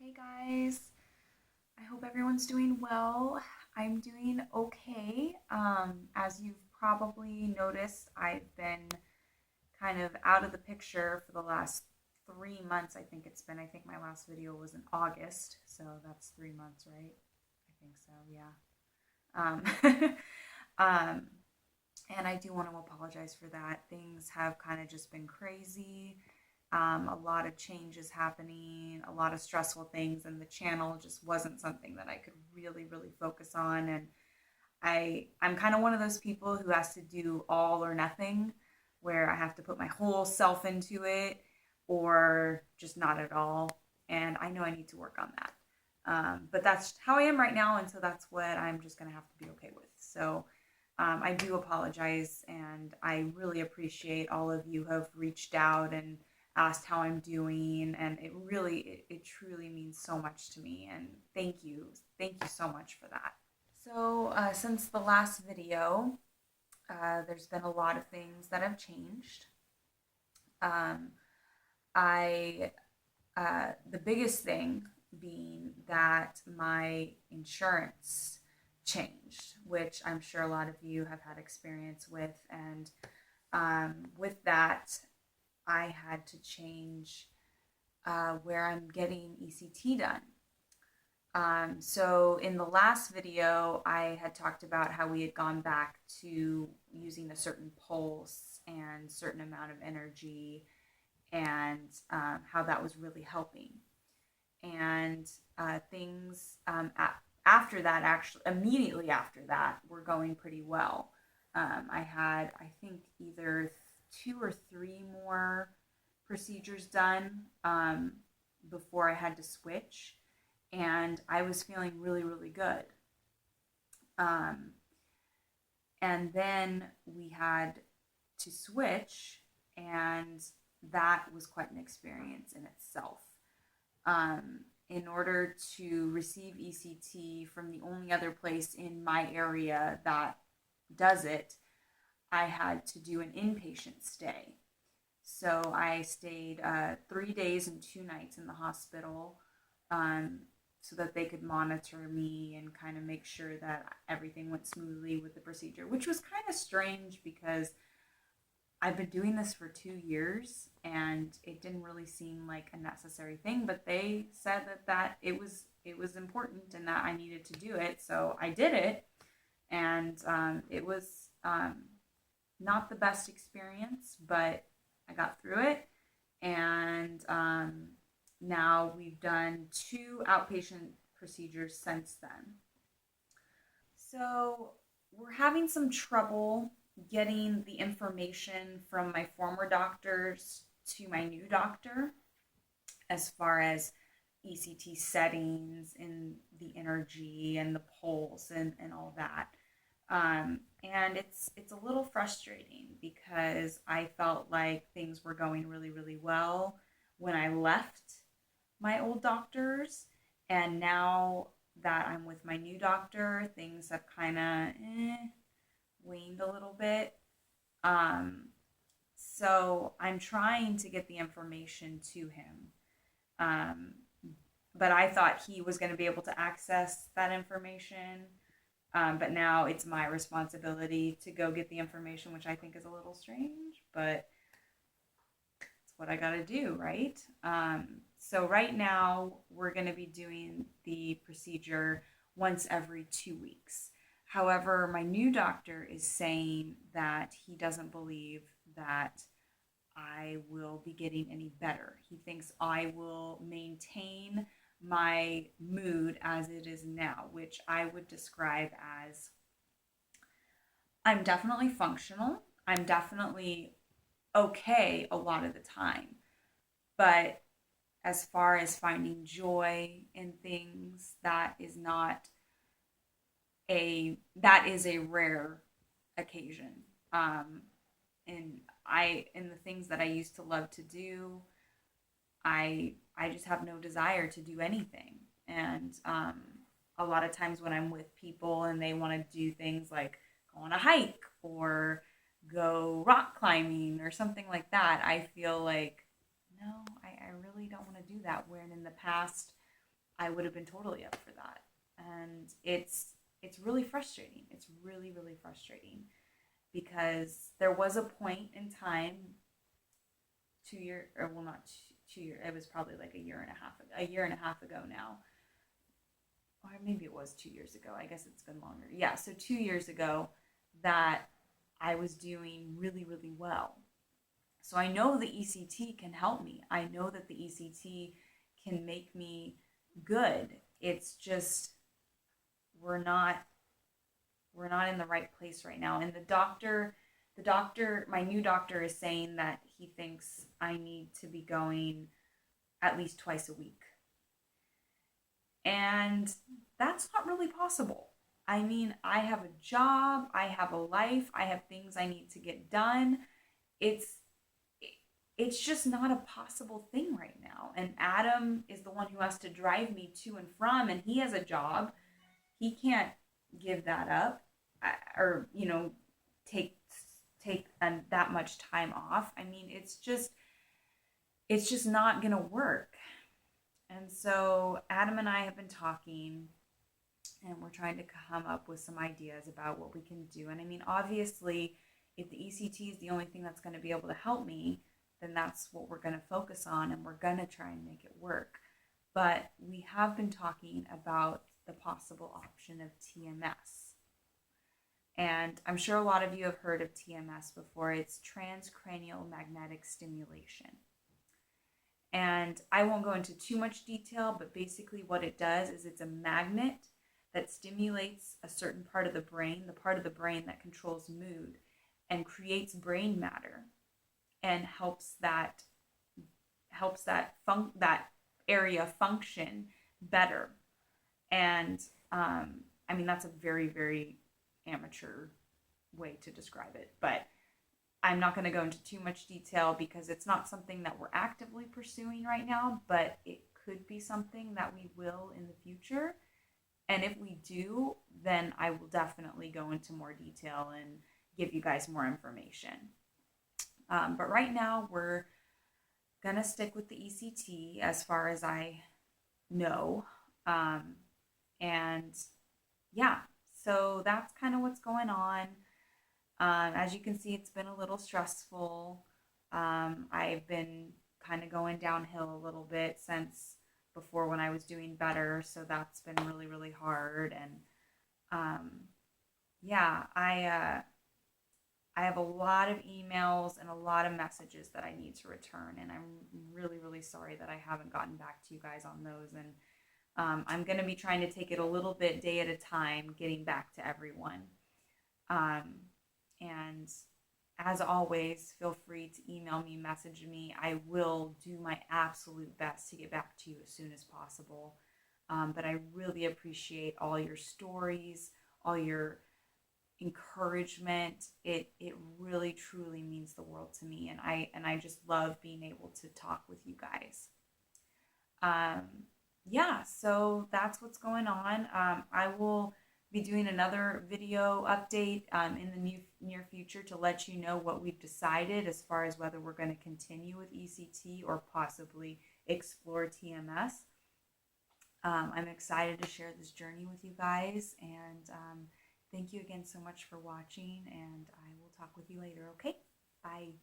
Hey guys, I hope everyone's doing well. I'm doing okay. As you've probably noticed, I've been kind of out of the picture for the last 3 months. I think it's been. I think my last video was in August, so that's 3 months, right? I think so, yeah. Um, and I do want to apologize for that. Things have kind of just been crazy. A lot of changes happening, a lot of stressful things, and the channel just wasn't something that I could really focus on. And I'm kind of one of those people who has to do all or nothing, where I have to put my whole self into it, or just not at all. And I know I need to work on that. But that's how I am right now, and so that's what I'm just gonna have to be okay with. So I do apologize, and I really appreciate all of you who have reached out and asked how I'm doing, and it truly means so much to me. And thank you so much for that. So since the last video, there's been a lot of things that have changed. Um, I The biggest thing being that my insurance changed, which I'm sure a lot of you have had experience with. And with that, I had to change where I'm getting ECT done. So in the last video, I had talked about how we had gone back to using a certain pulse and certain amount of energy, and how that was really helping. And things after that, actually immediately after that, were going pretty well. I had, I think, either 2 or 3 more procedures done before I had to switch, and I was feeling really good. Um, and then we had to switch, and that was quite an experience in itself. In order to receive ECT from the only other place in my area that does it, I had to do an inpatient stay. So I stayed 3 days and 2 nights in the hospital, so that they could monitor me and kind of make sure that everything went smoothly with the procedure, which was kind of strange because I've been doing this for 2 years and it didn't really seem like a necessary thing, but they said that it was important and that I needed to do it, so I did it. And it was not the best experience, but I got through it. And now we've done 2 outpatient procedures since then. So we're having some trouble getting the information from my former doctors to my new doctor as far as ECT settings and the energy and the pulse and all that. And it's a little frustrating because I felt like things were going really well when I left my old doctors, and now that I'm with my new doctor, things have kind of waned a little bit. Um, so I'm trying to get the information to him. Um, but I thought he was going to be able to access that information. But now it's my responsibility to go get the information, which I think is a little strange, but it's what I got to do, right? So right now we're going to be doing the procedure once every 2 weeks. However, my new doctor is saying that he doesn't believe that I will be getting any better. He thinks I will maintain my mood as it is now, which I would describe as I'm definitely functional. I'm definitely okay a lot of the time. But as far as finding joy in things, that is a rare occasion. Um, and the things that I used to love to do, I just have no desire to do anything. And a lot of times when I'm with people and they want to do things like go on a hike or go rock climbing or something like that, I feel like no, I really don't want to do that. When in the past I would have been totally up for that. And it's really frustrating. It's really, really frustrating because there was a point in time 2 year or well not 2 year, it was probably like a year and a half ago now, or maybe it was 2 years ago. I guess it's been longer. Yeah, so 2 years ago that I was doing really, really well. So I know the ECT can help me. I know that the ECT can make me good. It's just we're not we're not in the right place right now. And the doctor, my new doctor is saying that he thinks I need to be going at least twice a week. And that's not really possible. I mean, I have a job, I have a life, I have things I need to get done. It's it's just not a possible thing right now. And Adam is the one who has to drive me to and from, and he has a job. He can't give that up, or take that much time off. I mean, it's just not gonna work. And so Adam and I have been talking, and we're trying to come up with some ideas about what we can do. And I mean, obviously, if the ECT is the only thing that's going to be able to help me, then that's what we're going to focus on, and we're going to try and make it work. But we have been talking about the possible option of TMS. And I'm sure a lot of you have heard of TMS before. It's transcranial magnetic stimulation. And I won't go into too much detail, but basically what it does is it's a magnet that stimulates a certain part of the brain, the part of the brain that controls mood, and creates brain matter, and helps that area function better. And I mean, that's a very, very amateur way to describe it, but I'm not going to go into too much detail because it's not something that we're actively pursuing right now, but it could be something that we will in the future. And if we do, then I will definitely go into more detail and give you guys more information. But right now, we're going to stick with the ECT as far as I know. And yeah, so that's kind of what's going on. As you can see, it's been a little stressful. I've been kind of going downhill a little bit since before when I was doing better. So that's been really, really hard. And yeah, I have a lot of emails and a lot of messages that I need to return. And I'm really, really sorry that I haven't gotten back to you guys on those. And I'm going to be trying to take it a little bit day at a time, getting back to everyone. And as always, feel free to email me, message me. I will do my absolute best to get back to you as soon as possible. But I really appreciate all your stories, all your encouragement. It really truly means the world to me, and I just love being able to talk with you guys. Yeah, so that's what's going on. I will be doing another video update in the near future to let you know what we've decided as far as whether we're going to continue with ECT or possibly explore TMS. I'm excited to share this journey with you guys, and thank you again so much for watching, and I will talk with you later, okay? Bye.